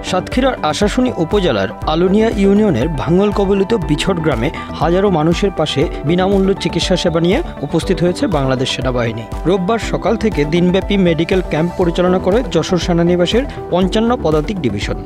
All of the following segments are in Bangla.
সাতক্ষীরার আশাশুনি উপজেলার আলুনিয়া ইউনিয়নের ভাঙ্গল কবলিত বিছট গ্রামে হাজারো মানুষের পাশে বিনামূল্য চিকিৎসা সেবা নিয়ে উপস্থিত হয়েছে বাংলাদেশ সেনাবাহিনী। রোববার সকাল থেকে দিনব্যাপী মেডিকেল ক্যাম্প পরিচালনা করে যশোর সেনানিবাসের ৫৫ পদাতিক ডিভিশন।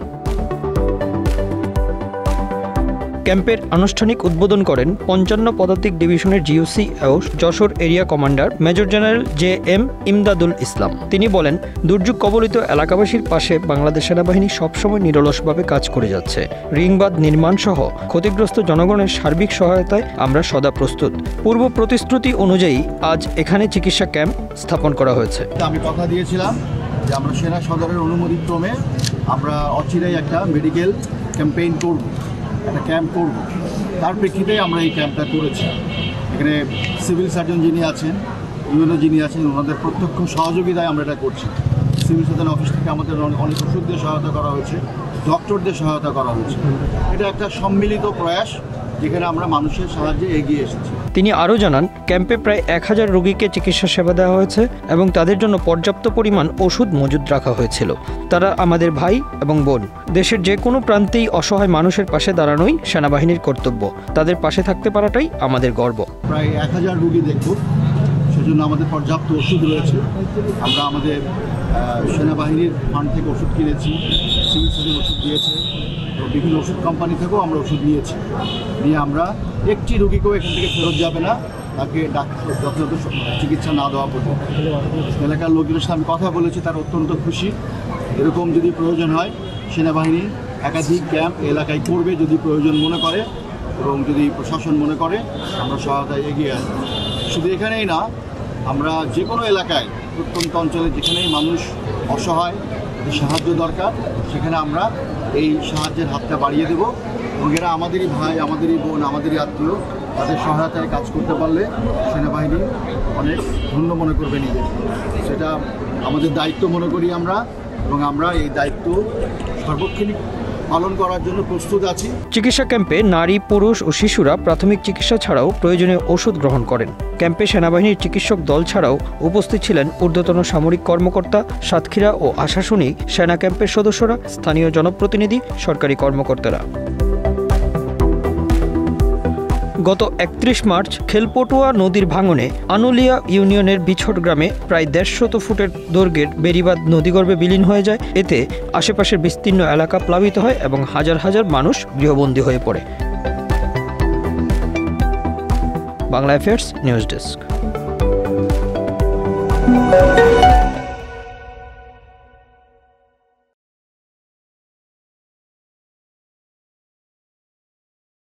ক্যাম্পের আনুষ্ঠানিক উদ্বোধন করেন ৫৫ পদাতিক ডিভিশনের জিওসি ও Jessore area commander major general JM Imdadul Islam. তিনি বলেন, দুর্যোগ কবলিত এলাকাবাসীর পাশে বাংলাদেশ সেনাবাহিনী সবসময় নিরলসভাবে কাজ করে যাচ্ছে। রিংবাঁধ নির্মাণ সহ ক্ষতিগ্রস্ত জনগণের সার্বিক সহায়তায় আমরা সদা প্রস্তুত। পূর্ব প্রতিশ্রুতি অনুযায়ী আজ এখানে চিকিৎসা ক্যাম্প স্থাপন করা হয়েছে। আমি কথা দিয়েছিলাম যে আমরা সেনা সদরের অনুমোদিতক্রমে আমরা অচিরেই একটা মেডিকেল ক্যাম্পেইন করব, একটা ক্যাম্প করব। তার প্রেক্ষিতে আমরা এই ক্যাম্পটা করেছি। এখানে সিভিল সার্জন যিনি আছেন, ইউএনও যিনি আছেন, ওনাদের প্রত্যক্ষ সহযোগিতায় আমরা এটা করছি। সিভিল সার্জন অফিস থেকে আমাদের অনেক ওষুধ দিয়ে সহায়তা করা হয়েছে, ডক্টরদের সহায়তা করা হয়েছে। এটা একটা সম্মিলিত প্রয়াস যেখানে আমরা মানুষের সাহায্যে এগিয়ে এসেছি। তিনি আরও জানান, ক্যাম্পে প্রায় ১০০০ রোগীকে চিকিৎসা সেবা দেওয়া হয়েছে এবং তাদের জন্য পর্যাপ্ত পরিমাণ ওষুধ মজুদ রাখা হয়েছিল। তারা আমাদের ভাই এবং বোন। দেশের যে কোনো প্রান্তেই অসহায় মানুষের পাশে দাঁড়ানোই সেনাবাহিনীর কর্তব্য। তাদের পাশে থাকতে পারাটাই আমাদের গর্ব। প্রায় ১০০০ রোগী দেখব, সেজন্য আমাদের পর্যাপ্ত ওষুধ রয়েছে। আমরা আমাদের সেনাবাহিনীর ফান্ড থেকে ওষুধ কিনেছি, সিভিল সার্জন ওষুধ দিয়েছে, বিভিন্ন ওষুধ কোম্পানি থেকেও আমরা ওষুধ নিয়েছি। নিয়ে আমরা একটি রোগীকেও এখান থেকে ফেরত যাবে না তাকে যথাযথ চিকিৎসা না দেওয়া পর্যন্ত। এলাকার লোকজনের সাথে আমি কথা বলেছি, তারা অত্যন্ত খুশি। এরকম যদি প্রয়োজন হয় সেনাবাহিনী একাধিক ক্যাম্প এলাকায় করবে যদি প্রয়োজন মনে করে এবং যদি প্রশাসন মনে করে আমরা সহায়তায় এগিয়ে আসবো। শুধু এখানেই না, আমরা যে কোনো এলাকায় প্রত্যন্ত অঞ্চলে যেখানেই মানুষ অসহায়, সাহায্য দরকার, সেখানে আমরা এই সাহায্যের হাতটা বাড়িয়ে দেব। এবং এরা আমাদেরই ভাই, আমাদেরই বোন, আমাদেরই আত্মীয়। তাদের সহায়তায় কাজ করতে পারলে সেনাবাহিনী অনেক ধন্য মনে করবে নিজে। সেটা আমাদের দায়িত্ব মনে করি আমরা, এবং আমরা এই দায়িত্ব সর্বক্ষণিক পালন করার জন্য প্রস্তুত আছি। চিকিৎসা ক্যাম্পে নারী, পুরুষ ও শিশুরা প্রাথমিক চিকিৎসা ছাড়াও প্রয়োজনীয় ওষুধ গ্রহণ করেন। ক্যাম্পে সেনাবাহিনীর চিকিৎসক দল ছাড়াও উপস্থিত ছিলেন ঊর্ধ্বতন সামরিক কর্মকর্তা, সাতক্ষীরা ও আশাশুনি সেনা ক্যাম্পের সদস্যরা, স্থানীয় জনপ্রতিনিধি, সরকারি কর্মকর্তারা। গত ৩১ মার্চ খেলপটুয়া নদীর ভাঙনে আনুলিয়া ইউনিয়নের বিছট গ্রামে প্রায় ১৫০ ফুটের দৈর্ঘ্যের বেড়িবাঁধ নদীগর্ভে বিলীন হয়ে যায়। এতে আশেপাশের বিস্তীর্ণ এলাকা প্লাবিত হয় এবং হাজার হাজার মানুষ গৃহবন্দী হয়ে পড়ে। Bangla affairs news desk.